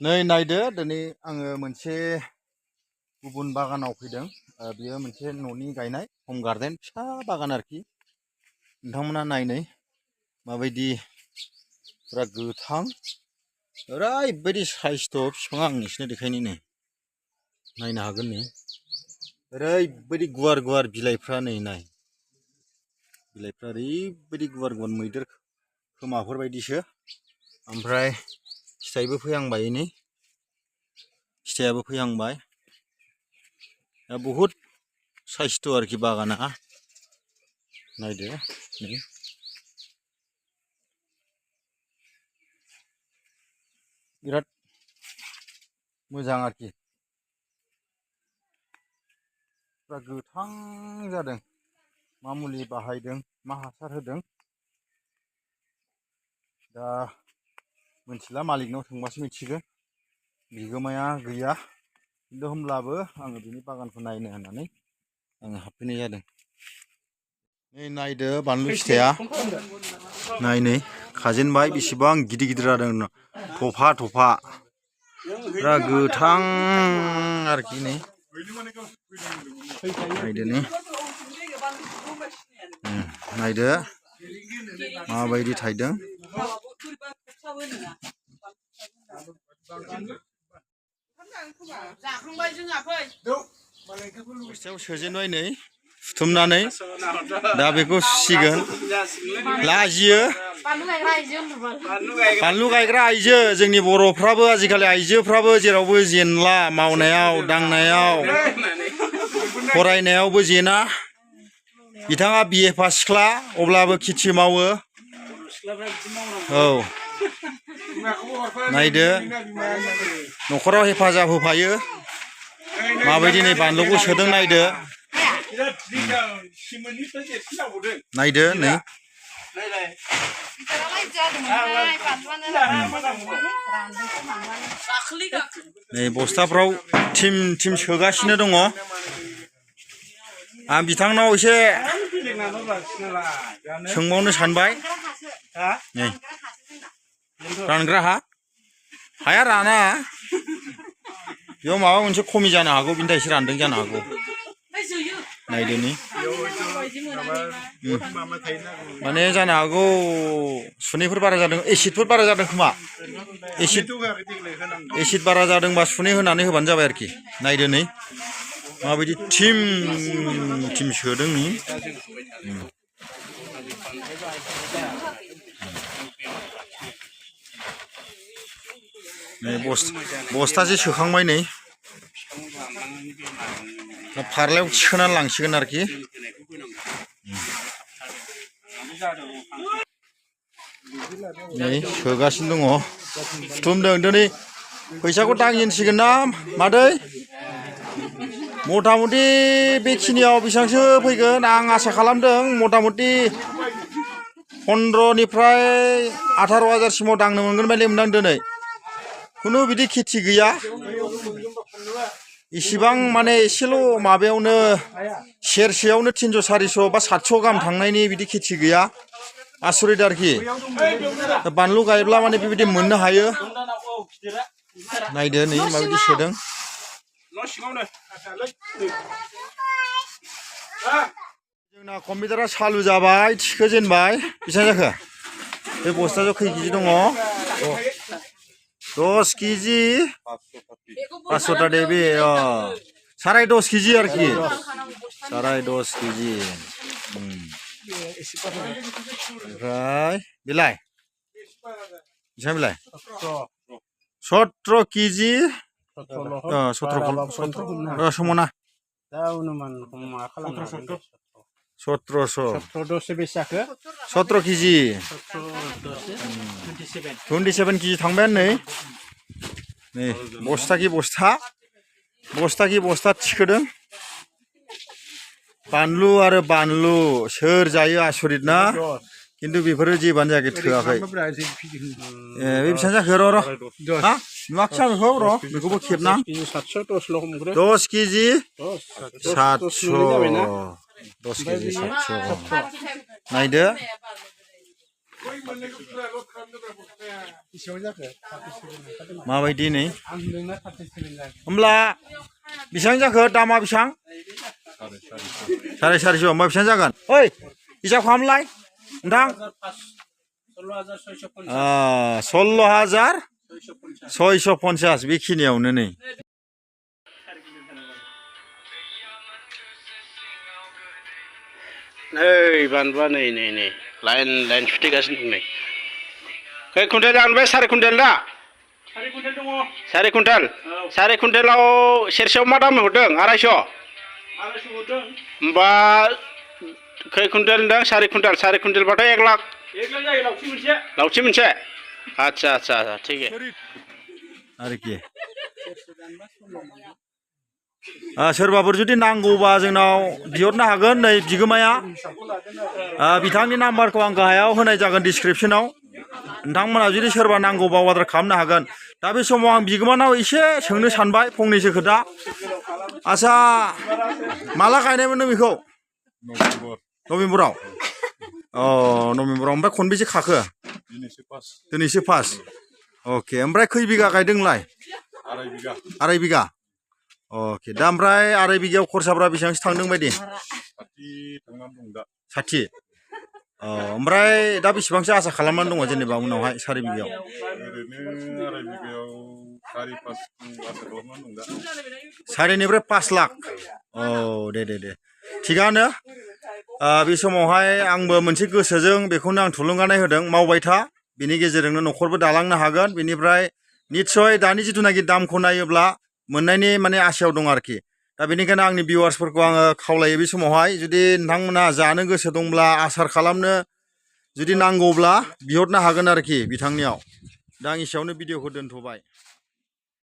नै नायदो दिनै आङो मोनसे गुबुन बागानाव फैदों। बियो मोनसे न'नि गायनाय हम गार्डेन फिसा बागान आरोखि। नोंथांमोना नायनै माबायदि फुरा गोथां ओरैबायदि साइसथ' बिफाङा आं नोंसिनो देखायनि नै नायनो हागोन नै ओरैबायदि गुवार गुवार बिलाइफ्रा नै नाय बिलाइफ्रा ओरैबायदि गुवार गुवार मैदेर खोमाफोर बायदिसो ओमफ्राय फिथाइबो फैहांबाय नै फिथाइयाबो फैहांबाय दा बहुद साइसथ' आरोखि बागाना नायदो नै बिराद मोजां आरोखि फुरा गोथां जादों मा मुलि बाहायदों मा हासार होदों दा मिथिला मालिकनाव सोंबासो मिथिगोन बिगोमाया गैया खिन्थु होमब्लाबो आङो बिनि बागानखौ नायनो होननानै आङो हाबफैनाय जादों। नै नायदो बानलु फिथाइया नायनै खाजेनबाय बेसेबां गिदिर गिदिर जादों थफा थफा फुरा गोथां आरोखि नै नायदो नै नायदो माबायदि थायदों बस्थायाव सोजेनबाय नै सुथुमनानै दा बेखौ सुसिगोन लाजियो बानलु गायग्रा आइजो जोंनि बर'फ्राबो आजिखालि आइजोफ्राबो जेरावबो जेनला मावनायाव दांनायाव फरायनायावबो जेना बिथाङा बिए पास सिख्ला अब्लाबो खेथि मावो औ नायदो न'खराव हेफाजाब होफायो माबायदि नै बानलुखौ सोदों नायदो नायदो नै नै बस्थाफ्राव थिम थिम सोगासिनो दङ आं बिथांनाव एसे सोंबावनो सानबाय नै रानग्रा हाया राना बेयाव माबा मोनसे खमि जानो हागौ बिनि थाखायसो रानदों जानो हागौ नायदो नै माने जानो हागौ सुनैफोर बारा जादों एसिडफोर बारा जादों खोमा एसिड बारा जादोंबा सुनै होनानै होबानो जाबाय आरोखि नायदो नै माबायदि थिम थिम सोदों नै बस्थासे सोखांबाय नै फारलायाव थिखोनानै लांसिगोन आरोखि नै सोगासिनो दङ सुथुमदों दिनै फैसाखौ दांजेनसिगोन ना मादै मथा मथि बेखिनियाव बेसेबांसो फैगोन आं आसा खालामदों मथा मथि 15निफ्राय 18,000सिमाव दांनो मोनगोन बायदि मोनदां दिनै खुनु बिदि खेथि गैया इसिबां माने एसेल' माबायावनो सेरसेयावनो 300 400 बा 700 गाहाम थांनायनि बिदि खेथि गैया आसरित आरोखि बानलु गायब्ला माने बेबायदि मोननो हायो नायदो नै माबायदि सोदों जोंना कम्पिउटारा चालु जाबाय थिखोजेनबाय बेसेबां जाखो बे बस्थायाव खै केजि दङ 10 केजि 500 दे बे 10.5 केजि आरोखि 10.5 केजि ओमफ्राय बिलाइ बेसेबां बिलाइ 17 केजि 17 मना 17 केजि 27 केजि थांबायानो नै बस्ता कि बस्ता थिखोदों बानलु आरो बानलु सोर जायो आसरित ना खिन्थु बेफोरो जेबानो जायाखै थोआखै बे बेसेबां जाखो र' हा नुवाखिसै आं बेखौबो खेबनां 10 केजि 700 10 केजि 700 नायदो माबायदि नै होमब्ला बेसेबां जाखो दामा बेसेबां साराय सारिस' होमबा बेसेबां जागोन ओइ हिसाब खालामलाय नोंथां 16,650 बेखिनियावनो नै नै बानबा नै लाइन लाइन सुथेगासिनो दं नै खै कुइन्टेल जानबाय साराय कुइन्टेल दा साराय कुइन्टेल साराय कुइन्टेलाव सेरसेयाव मा दाम हरदों 250 होमबा खै कुइन्टेल होनदों साराय कुइन्टेलबाथाय 1 लाख जायो लावथि मोनसे आच्छा ठीक आरोखि सोरबाफोर जुदि नांगौबा जोंनाव बिहरनो हागोन नै बिगोमाया बिथांनि नाम्बारखौ आं गाहायाव होनाय जागोन डिसक्रिपसनाव नोंथांमोना जुदि सोरबा नांगौबा अर्डार खालामनो हागोन दा बे समाव आं बिगोमानाव एसे सोंनो सानबाय फंनैसो खोथा आच्छा माला गायनायमोन नों बेखौ नभेम्बराव नभेम्बराव ओमफ्राय खनबेसे खाखो दिनैसो फार्स्ट अके ओमफ्राय खै बिगा गायदोंलाय 2.5 बिगा अके दा ओमफ्राय 2.5 बिगायाव खरसाफ्रा बेसेबांसो थांदों बायदि 60 ओमफ्राय दा बेसेबांसो आसा खालामनानै दङ जेनेबा उनावहाय 4 बिगायाव सारिनिफ्राय 5 लाख दे थिगानो बे समावहाय आंबो मोनसे गोसोजों बेखौनो आं थुलुंगानाय होदों मावबाय था बिनि गेजेरजोंनो न'खरबो दालांनो हागोन बेनिफ्राय निस्सय दानि जिथुनाखि दामखौ नायोब्ला मोननायनि माने आसायाव दं आरोखि दा बेनिखायनो आंनि भिउवार्सफोरखौ आङो खावलायो बे समावहाय जुदि नोंथांमोना जानो गोसो दंब्ला आसार खालामनो जुदि नांगौब्ला बिहरनो हागोन आरोखि बिथांनियाव दा आं एसेयावनो भिडिअखौ दोनथ'बाय।